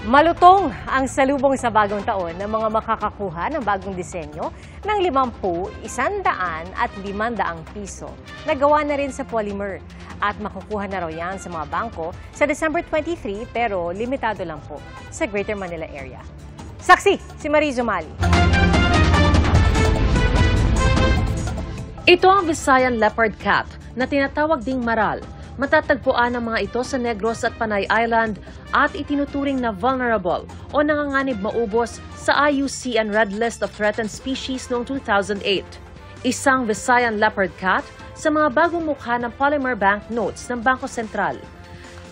Malutong ang salubong sa bagong taon ng mga makakakuha ng bagong disenyo ng 50, 100 at 500 piso. Nagawa na rin sa polymer at makukuha na raw yan sa mga bangko sa December 23 pero limitado lang po sa Greater Manila area. Saksi si Mariz Umali. Ito ang Visayan Leopard Cat na tinatawag ding maral. Matatagpuan ang mga ito sa Negros at Panay Island at itinuturing na vulnerable o nanganganib maubos sa IUCN Red List of Threatened Species noong 2008. Isang Visayan Leopard Cat sa mga bagong mukha ng polymer banknotes ng Bangko Sentral.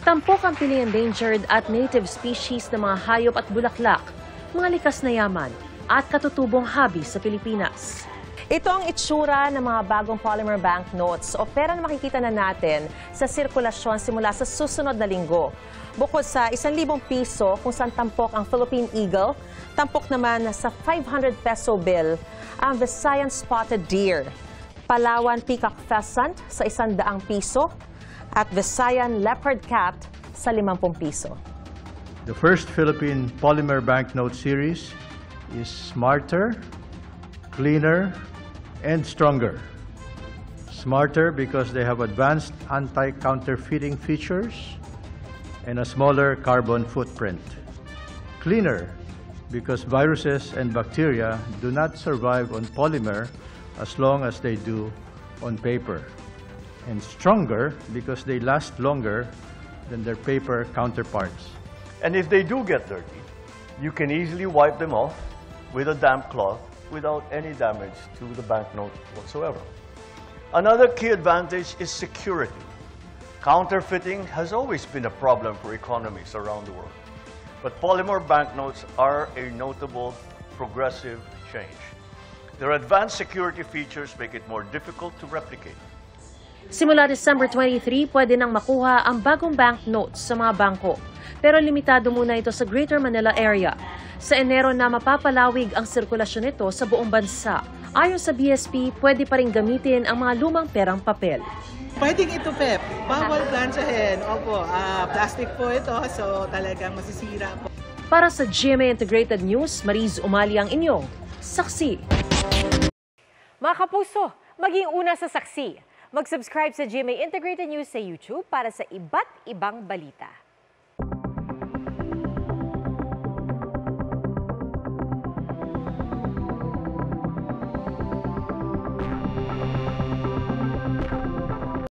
Tampok ang piling endangered at native species ng mga hayop at bulaklak, mga likas na yaman at katutubong hobby sa Pilipinas. Ito ang itsura ng mga bagong polymer banknotes o pera na makikita na natin sa sirkulasyon simula sa susunod na linggo. Bukod sa 1,000 piso kung saan tampok ang Philippine Eagle, tampok naman sa 500 peso bill ang Visayan Spotted Deer, Palawan Peacock Pheasant sa 100 piso at Visayan Leopard Cat sa 50 piso. The first Philippine polymer banknote series is smarter, cleaner, and stronger. Smarter because they have advanced anti-counterfeiting features and a smaller carbon footprint. Cleaner because viruses and bacteria do not survive on polymer as long as they do on paper. And stronger because they last longer than their paper counterparts. And if they do get dirty, you can easily wipe them off with a damp cloth without any damage to the banknote whatsoever. Another key advantage is security. Counterfeiting has always been a problem for economies around the world, but polymer banknotes are a notable progressive change. Their advanced security features make it more difficult to replicate. Simula December 23, pwede nang makuha ang bagong banknotes sa mga bangko, pero limitado muna ito sa Greater Manila area. Sa Enero na mapapalawig ang sirkulasyon nito sa buong bansa. Ayon sa BSP, pwede pa rin gamitin ang mga lumang perang papel. Pwedeng ito, Pep. Bawal planchahin. Opo, plastic po ito, so talagang masisira po. Para sa GMA Integrated News, Mariz Umali ang inyong saksi. Mga kapuso, maging una sa saksi. Mag-subscribe sa GMA Integrated News sa YouTube para sa iba't ibang balita.